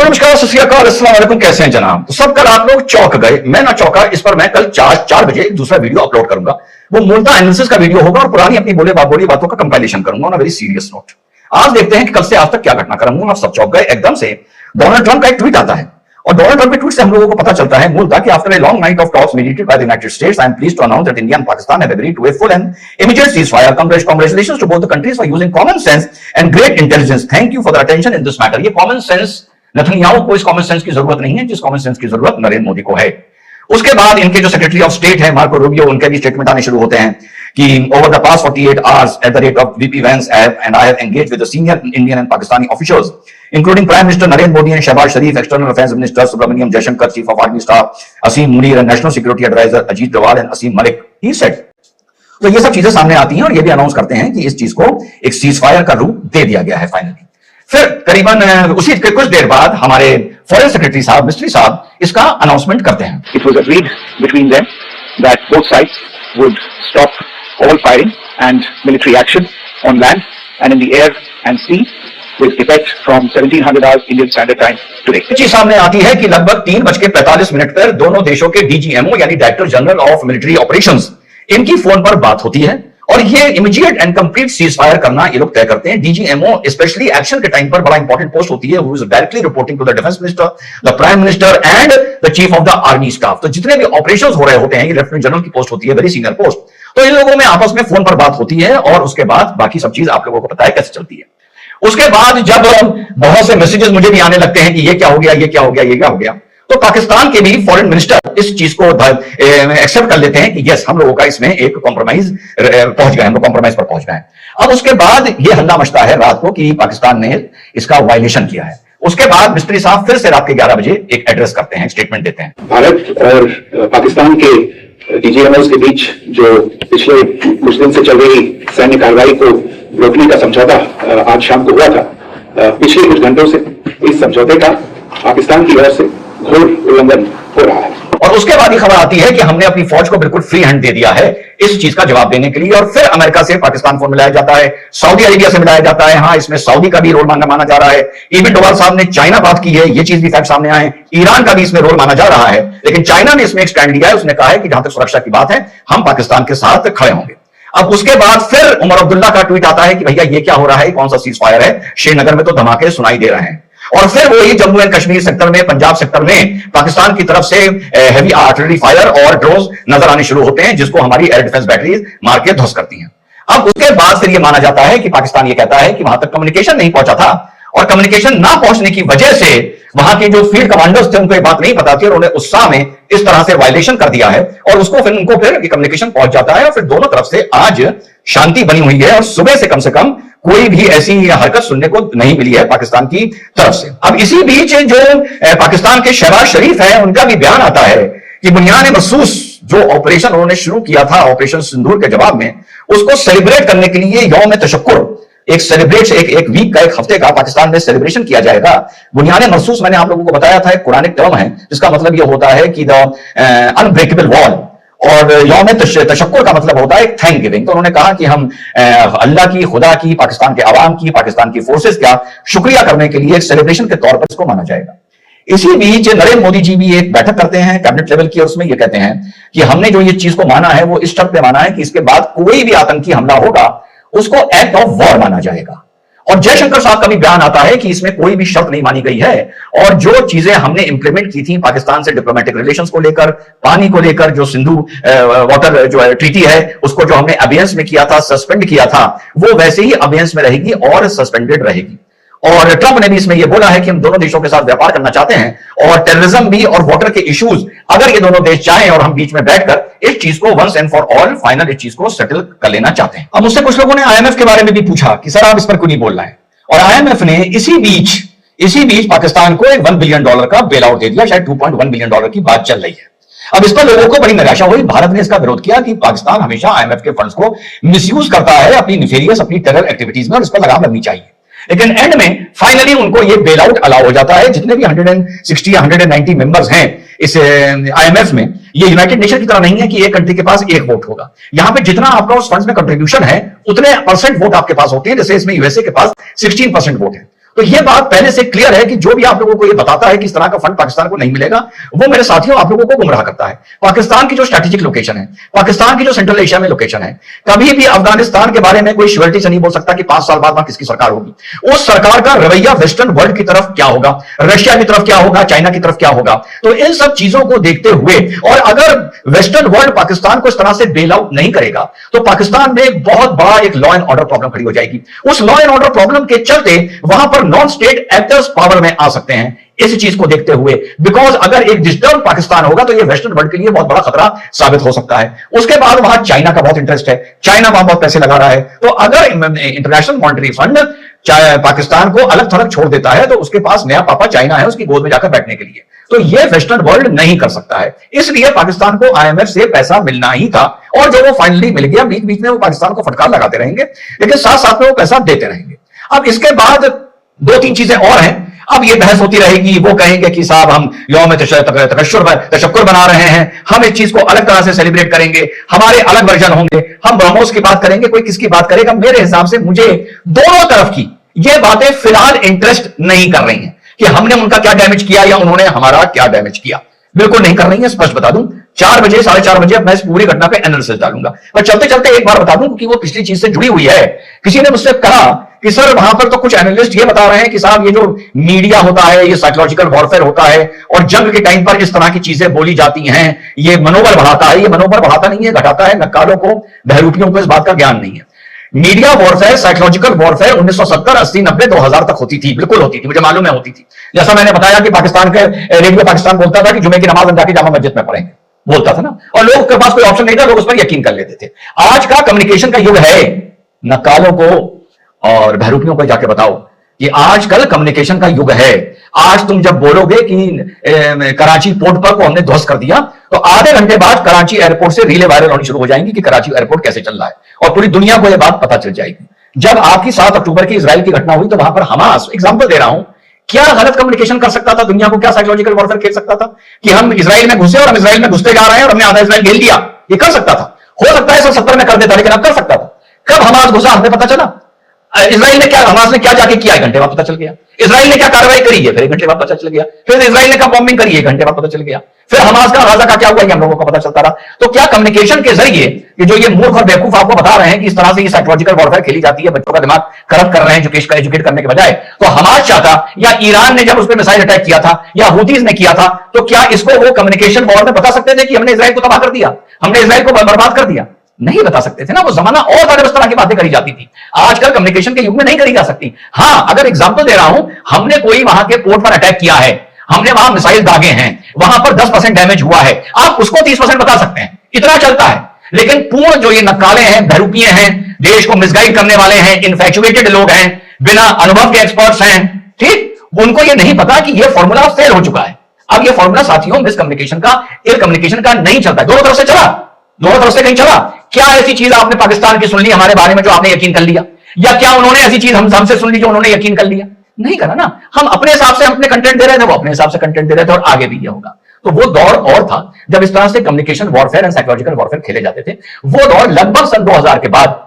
नमस्कार, सत श्री अकाल, अस्सलाम वालेकुम। कैसे हैं जनाब? तो सब कल आप लोग चौंक गए, मैं ना चौंका। इस पर मैं कल 4 बजे एक दूसरा वीडियो अपलोड करूंगा। वो मूलतः एनालिसिस का वीडियो होगा और पुरानी अपनी बोली बातों का कंपाइलेशन करूंगा on a very serious note. आज देखते हैं कि कल से आज तक क्या घटनाक्रम हुआ। आप सब चौंक गए एकदम से। डोनाल्ड ट्रंप का एक ट्वीट आता है और डोनाल्ड ट्रंप के ट्वीट से हम लोगों को पता चलता है मूलतः कि after a long night of talks mediated by the United States, I am pleased to announce that India and Pakistan have agreed to a full and immediate ceasefire. Congratulations to both the countries for using common sense and great intelligence. Thank you for the attention in this matter. ये common sense Netanyahu को इस common sense की जरूरत नहीं है, जिस common sense की जरूरत नरेंद्र मोदी को है। उसके बाद इनके जो सेक्रेटरी ऑफ स्टेट है मार्को रूबियो, उनके भी स्टेटमेंट आने शुरू होते हैं कि over the past 48 hours at the rate of VP Vance and I have engaged with the senior Indian and Pakistani officials including prime minister Narendra Modi and Shehbaz Sharif, external affairs minister Subrahmanyam Jaishankar, chief of army staff Asim Munir and national security adviser Ajit Doval and Asim Malik, he said. तो ये सब चीजें सामने आती हैं और ये भी अनाउंस करते हैं कि इस चीज को एक सीज फायर का रूप दे दिया गया है फाइनली। फिर करीबन उसी के कुछ देर बाद हमारे फॉरेन सेक्रेटरी साहब, मिस्ट्री साहब, इसका अनाउंसमेंट करते हैं। It was agreed between them that both sides would stop all firing and military action on land and in the air and sea with effect from 1700 hours Indian Standard Time today. चीज सामने आती है कि लगभग 3:45 पर दोनों देशों के डीजीएमओ यानी director general of military operations, इनकी फोन पर बात होती है और ये immediate and complete ceasefire करना ये लोग तय करते हैं। डीजीएमओ स्पेशली एक्शन के टाइम पर बड़ा इंपॉर्टेंट पोस्ट होती है, who is directly reporting to the defence minister, the prime minister and the chief of the army staff. तो जितने भी ऑपरेशंस हो रहे होते हैं, ये लेफ्टिनेंट जनरल की पोस्ट होती है, वेरी सीनियर पोस्ट। तो इन लोगों में आपस में फोन पर बात होती है और उसके बाद बाकी सब चीज आप लोगों को पता है कैसे चलती है। उसके बाद जब बहुत से मैसेजेस मुझे भी आने लगते हैं कि ये क्या हो गया, ये क्या हो गया, ये क्या हो गया, तो पाकिस्तान के भी फॉरेन मिनिस्टर इस चीज को एक्सेप्ट कर लेते हैं कि यस, हम लोगों का इसमें एक कॉम्प्रोमाइज पहुंच गए, हम लोग कॉम्प्रोमाइज पर पहुंच गए। अब उसके बाद ये हल्ला मचता है रात को कि पाकिस्तान ने इसका वायलेशन किया है। उसके बाद मिस्त्री साहब फिर से रात के 11 बजे एक एड्रेस करते हैं, स्टेटमेंट देते हैं। भारत और पाकिस्तान के डीजीएमओ के बीच जो पिछले कुछ दिन से चल रही सैन्य कार्रवाई को रोकने का समझौता आज शाम को हुआ था। पिछले कुछ घंटों से इस समझौते का पाकिस्तान की ओर से घोर उल्लंघन हो रहा है और उसके बाद ये खबर आती है कि हमने अपनी फौज को बिल्कुल फ्री हैंड दे दिया है इस चीज का जवाब देने के लिए। और फिर अमेरिका से पाकिस्तान को मिलाया जाता है, सऊदी अरेबिया से मिलाया जाता है। हाँ, इसमें सऊदी का भी रोल माना जा रहा है। इवन डोवाल साहब ने चाइना बात की है, ये चीज भी फैक्ट सामने आए। ईरान का भी इसमें रोल माना जा रहा है, लेकिन चाइना ने इसमें एक स्टैंड लिया है। उसने कहा है कि जहां तक सुरक्षा की बात है, हम पाकिस्तान के साथ खड़े होंगे। अब उसके बाद फिर उमर अब्दुल्ला का ट्वीट आता है कि भैया ये क्या हो रहा है, कौन सा सीज फायर है, श्रीनगर में तो धमाके सुनाई दे रहे हैं। और फिर वही जम्मू एंड कश्मीर सेक्टर में, पंजाब सेक्टर में पाकिस्तान की तरफ से हेवी आर्टिलरी फायर और ड्रोन्स नजर आने शुरू होते हैं, जिसको हमारी एयर डिफेंस बैटरीज मार के ध्वस्त करती हैं। अब उसके बाद फिर ये माना जाता है कि पाकिस्तान ये कहता है कि वहां तक कम्युनिकेशन नहीं पहुंचा था और कम्युनिकेशन ना पहुंचने की वजह से वहां के जो फील्ड कमांडर्स थे उनको ये बात नहीं पता थी और उन्हें उत्साह में इस तरह से वायलेशन कर दिया है और उसको फिर उनको फिर कम्युनिकेशन पहुंच जाता है और फिर दोनों तरफ से आज शांति बनी हुई है और सुबह से कम कोई भी ऐसी हरकत सुनने को नहीं मिली है पाकिस्तान की तरफ से। अब इसी बीच जो पाकिस्तान के शहबाज शरीफ है, उनका भी बयान आता है कि बुनियाद महसूस जो ऑपरेशन उन्होंने शुरू किया था ऑपरेशन सिंदूर के जवाब में, उसको सेलिब्रेट करने के लिए यौम तशक्कुर एक वीक का, एक हफ्ते का पाकिस्तान में सेलिब्रेशन किया जाएगा। बुनियाद महसूस मैंने आप लोगों को बताया था एक कुरानिक टर्म है जिसका मतलब यह होता है कि द अनब्रेकेबल वॉल, और यौम तशक्कुर का मतलब होता है थैंक गिविंग। तो उन्होंने कहा कि हम अल्लाह की, खुदा की, पाकिस्तान के अवाम की, पाकिस्तान की फोर्सेस का शुक्रिया करने के लिए एक सेलिब्रेशन के तौर पर इसको माना जाएगा। इसी बीच नरेंद्र मोदी जी भी एक बैठक करते हैं कैबिनेट लेवल की और उसमें ये कहते हैं कि हमने जो ये चीज को माना है वो इस शर्त पे माना है कि इसके बाद कोई भी आतंकी हमला होगा उसको एक्ट ऑफ वॉर माना जाएगा। और जयशंकर साहब का भी बयान आता है कि इसमें कोई भी शर्त नहीं मानी गई है और जो चीजें हमने इंप्लीमेंट की थी पाकिस्तान से डिप्लोमेटिक रिलेशंस को लेकर, पानी को लेकर, जो सिंधु वाटर जो ट्रीटी है उसको जो हमने अबेयंस में किया था, सस्पेंड किया था, वो वैसे ही अबेयंस में रहेगी और सस्पेंडेड रहेगी। और ट्रंप ने भी इसमें यह बोला है कि हम दोनों देशों के साथ व्यापार करना चाहते हैं और टेररिज्म भी और वाटर के इश्यूज अगर ये दोनों देश चाहें और हम बीच में बैठकर इस चीज को once and for all final इस चीज को सेटल कर लेना चाहते हैं। अब मुझसे कुछ लोगों ने आईएमएफ के बारे में भी पूछा कि सर आप इस पर क्यों नहीं बोल रहे हैं, और आईएमएफ ने इसी बीच पाकिस्तान को एक $1 बिलियन का बेल आउट दे दिया। शायद $2.1 बिलियन की बात चल रही है। अब इस पर लोगों को बड़ी निराशा हुई। भारत ने इसका विरोध किया कि पाकिस्तान हमेशा आईएमएफ के फंड्स को मिसयूज करता है अपनी निफेरियस, अपनी टेरर एक्टिविटीज में और इस पर लगाम लगनी चाहिए। लेकिन एंड में फाइनली उनको ये बेल आउट अलाउ हो जाता है। जितने भी 160 या 190 मेंबर्स हैं इस आईएमएफ में, ये यूनाइटेड नेशन की तरह नहीं है कि एक कंट्री के पास एक वोट होगा। यहां पे जितना आपका उस फंड्स में कंट्रीब्यूशन है उतने परसेंट वोट आपके पास होते हैं। जैसे इसमें यूएसए के पास 16% वोट है। तो यह बात पहले से क्लियर है कि जो भी आप लोगों को यह बताता है कि इस तरह का फंड पाकिस्तान को नहीं मिलेगा, वो मेरे साथियों आप लोगों को गुमराह करता है। पाकिस्तान की जो स्ट्रेटेजिक लोकेशन है, पाकिस्तान की जो सेंट्रल एशिया में लोकेशन है, कभी भी अफगानिस्तान के बारे में कोई श्योरिटी से नहीं बोल सकता कि 5 साल बाद वहां किसकी सरकार होगी। उस सरकार का रवैया वेस्टर्न वर्ल्ड की तरफ क्या होगा, रशिया की तरफ क्या होगा, चाइना की तरफ क्या होगा। तो इन सब चीजों को देखते हुए, और अगर वेस्टर्न वर्ल्ड पाकिस्तान को इस तरह से बेल आउट नहीं करेगा तो पाकिस्तान में बहुत बड़ा एक लॉ एंड ऑर्डर प्रॉब्लम खड़ी हो जाएगी। उस लॉ एंड ऑर्डर प्रॉब्लम के चलते वहां पर नॉन स्टेट एक्टर्स पावर में आ सकते हैं, इस चीज को देखते हुए। बिकॉज अगर एक डिस्टर्ब पाकिस्तान होगा तो यह वेस्टर्न वर्ल्ड के लिए बहुत बड़ा खतरा साबित हो सकता है। उसके बाद वहां चाइना का बहुत इंटरेस्ट है, चाइना वहां बहुत पैसे लगा रहा है। तो अगर इंटरनेशनल मॉनेटरी फंड पाकिस्तान को अलग थलग छोड़ देता है तो उसके पास नया पापा चाइना है उसकी गोद में जाकर बैठने के लिए, तो यह वेस्टर्न वर्ल्ड नहीं कर सकता है। इसलिए पाकिस्तान को आईएमएफ से पैसा मिलना ही था, और जब वो फाइनली मिल गया, बीच बीच में वो पाकिस्तान को फटकार लगाते रहेंगे, लेकिन साथ साथ में वो पैसा देते रहेंगे। अब इसके बाद 2-3 चीजें और हैं। अब ये बहस होती रहेगी, वो कहेंगे कि साहब हम यौम तशक्कुर बना रहे हैं, हम इस चीज को अलग तरह से सेलिब्रेट करेंगे, हमारे अलग वर्जन होंगे, हम ब्रह्मोस की बात करेंगे, कोई किसकी बात करेगा। मेरे हिसाब से मुझे दोनों तरफ की ये बातें फिलहाल इंटरेस्ट नहीं कर रही हैं कि हमने उनका क्या डैमेज किया या उन्होंने हमारा क्या डैमेज किया, बिल्कुल नहीं कर रही है। स्पष्ट बता दूं, 4 बजे 4:30 बजे मैं इस पूरी घटना पे एनालिसिस डालूंगा। पर चलते चलते एक बार बता दूं कि वो पिछली चीज से जुड़ी हुई है। किसी ने मुझसे कहा कि सर वहां पर तो कुछ एनालिस्ट ये बता रहे हैं कि साहब ये जो मीडिया होता है, ये साइकोलॉजिकल वॉरफेयर होता है, और जंग के टाइम पर इस तरह की चीजें बोली जाती हैं, ये मनोबल बढ़ाता है। ये मनोबल बढ़ाता नहीं है, घटाता है। नक्कालों को, बहरूपियों को इस बात का ज्ञान नहीं है। मीडिया वॉरफेयर, साइकोलॉजिकल वॉरफेयर 1970, 80, 90, 2000 तक होती थी, बिल्कुल होती थी, मुझे मालूम है होती थी। जैसा मैंने बताया कि पाकिस्तान के रेडियो पाकिस्तान बोलता था कि जुमे की नमाज हम जाके जामा मस्जिद में पढ़ेंगे, बोलता था ना, और लोगों के पास कोई ऑप्शन नहीं था, लोग उस पर यकीन कर लेते थे। आज का कम्युनिकेशन का युग है। नक्कालों को और बहरूपियों को जाके बताओ कि आजकल कम्युनिकेशन का युग है। आज तुम जब बोलोगे कि कराची पोर्ट पर को हमने ध्वस्त कर दिया, तो आधे घंटे बाद कराची एयरपोर्ट से रीलें वायरल होनी शुरू हो जाएंगी कि कराची एयरपोर्ट कैसे चल रहा है, और पूरी दुनिया को यह बात पता चल जाएगी। जब आपकी 7 अक्टूबर की इजराइल की घटना हुई तो वहां पर हमास, एग्जाम्पल दे रहा हूं, क्या गलत कम्युनिकेशन कर सकता था दुनिया को, क्या साइकोलॉजिकल वॉरफेयर खेल सकता था कि हम इजराइल में घुसे और हम इजराइल में घुसते जा रहे हैं और हमने आधा इजराइल घेर लिया। ये कर सकता था, हो सकता है 70 में कर देता, लेकिन अब कर सकता था। कब हमास घुसा हमें पता चला। इजराइल ने क्या, हमास ने क्या जाके किया, 1 घंटे बाद पता चल गया। इजराइल ने क्या कार्रवाई करी है, फिर 1 घंटे बाद पता चल गया। फिर इजराइल ने क्या बॉम्बिंग करी है, 1 घंटे बाद पता चल गया। फिर हमास का गाजा का क्या हुआ, हम लोगों को पता चलता रहा। तो क्या कम्युनिकेशन के जरिए ये जो ये मूर्ख और बेवकूफ आपको बता रहे हैं कि इस तरह से ये साइकोलॉजिकल वॉरफेयर खेली जाती है, बच्चों का दिमाग करप्ट कर रहे हैं एजुकेट करने के बजाय, तो हमास चाहता, या ईरान ने जब उस पर मिसाइल अटैक किया था, या हुतीज ने किया था, तो क्या इसको वो कम्युनिकेशन वॉर में बता सकते थे कि हमने इजराइल को तबाह कर दिया, हमने इजराइल को बर्बाद कर दिया? नहीं बता सकते थे ना। वो जमाना और ज्यादा इस तरह की बातें करी जाती थी। आजकल कम्युनिकेशन के युग में नहीं करी जा सकती। हां, अगर एग्जांपल दे रहा हूं, हमने कोई वहां के पोर्ट पर अटैक किया है, हमने वहां मिसाइल दागे हैं, वहां पर 10% डैमेज हुआ है, आप उसको 30% बता सकते हैं, इतना चलता है। लेकिन पूर्ण जो ये नक्काले हैं, बहरूपिये हैं, देश को मिसगाइड करने वाले हैं, इन्फैचुएटेड लोग हैं, बिना अनुभव के एक्सपर्ट्स हैं, ठीक, उनको ये नहीं पता कि ये फॉर्मूला फेल हो चुका है। अब ये फॉर्मूला साथियों मिसकम्युनिकेशन का, इल कम्युनिकेशन का नहीं चलता, दोनों तरफ से चला, दोनों तरफ से कहीं चला। क्या ऐसी चीज आपने पाकिस्तान की सुन ली हमारे बारे में जो आपने यकीन कर लिया, या क्या उन्होंने ऐसी चीज हमसे सुन ली जो उन्होंने यकीन कर लिया? नहीं करा ना। हम अपने हिसाब से अपने कंटेंट दे रहे थे, वो अपने हिसाब से कंटेंट दे रहे थे, और आगे भी ये होगा। तो वो दौर और था जब इस तरह से communication warfare and psychological warfare खेले जाते थे। वो दौर लगभग सन 2000 के बाद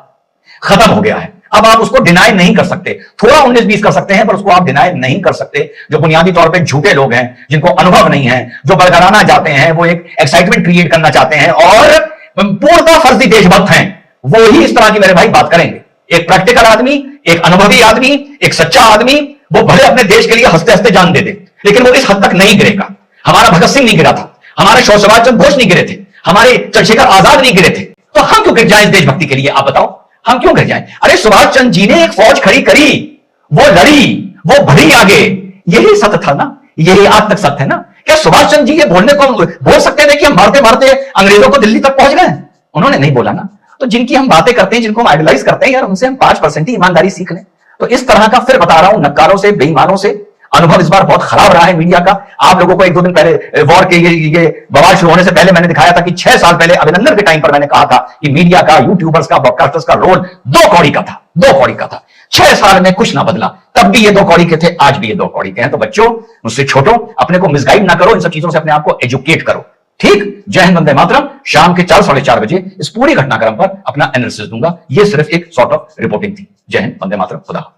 खत्म हो गया है। अब आप उसको डिनाई नहीं कर सकते, थोड़ा 19-20 कर सकते हैं, पर उसको आप डिनाई नहीं कर सकते। जो बुनियादी तौर पे झूठे लोग हैं, जिनको अनुभव नहीं है, जो बरगराना चाहते हैं, वो एक एक्साइटमेंट क्रिएट करना चाहते हैं और पूर्णतः फर्जी देशभक्त हैं, वो ही इस तरह की मेरे भाई बात करेंगे। एक प्रैक्टिकल आदमी, एक अनुभवी आदमी, एक सच्चा आदमी, वो भले अपने देश के लिए हंसते हंसते जान दे दे, लेकिन वो इस हद तक नहीं गिरेगा। हमारा भगत सिंह नहीं गिरा था, हमारे सुभाष चंद्र बोस नहीं गिरे थे, हमारे चंद्रशेखर आजाद नहीं गिरे थे, तो हम क्यों गिर जाए इस देशभक्ति के लिए? आप बताओ, हम क्यों गिर जाए? अरे सुभाष चंद्र जी ने एक फौज खड़ी करी, वो लड़ी, वो बढ़ी आगे, यही सत्य था ना, यही आज तक सत्य है ना। क्या सुभाष चंद्र जी ये बोलने को बोल सकते थे कि हम मारते मारते अंग्रेजों को दिल्ली तक पहुंच गए? उन्होंने नहीं बोला ना। तो जिनकी हम बातें करते हैं, जिनको हम आइडलाइज करते हैं, यार उनसे हम 5% ही ईमानदारी सीख लें। तो इस तरह का, फिर बता रहा हूं, नक्कारों से, बेईमानों से अनुभव इस बार बहुत खराब रहा है मीडिया का। आप लोगों को 1-2 दिन पहले वॉर के ये बवाल शुरू होने से पहले मैंने दिखाया था कि 6 साल पहले अभिनंदन के टाइम पर मैंने कहा था कि मीडिया का, यूट्यूबर्स का, ब्रॉडकास्टर्स का रोल 2 कौड़ी का था, 2 कौड़ी का था। 6 साल में कुछ ना बदला, तब भी ये 2 कौड़ी के थे, आज भी ये 2 कौड़ी के हैं। तो बच्चों, मुझसे छोटो, अपने को मिसगाइड ना करो, इन सब चीजों से अपने आप को एजुकेट करो, ठीक। जय हिंद, वंदे मातरम। शाम के 4-4:30 बजे इस पूरी घटनाक्रम पर अपना एनालिसिस दूंगा। ये सिर्फ एक सॉर्ट ऑफ रिपोर्टिंग थी। जय हिंद, वंदे मातरम, खुदा।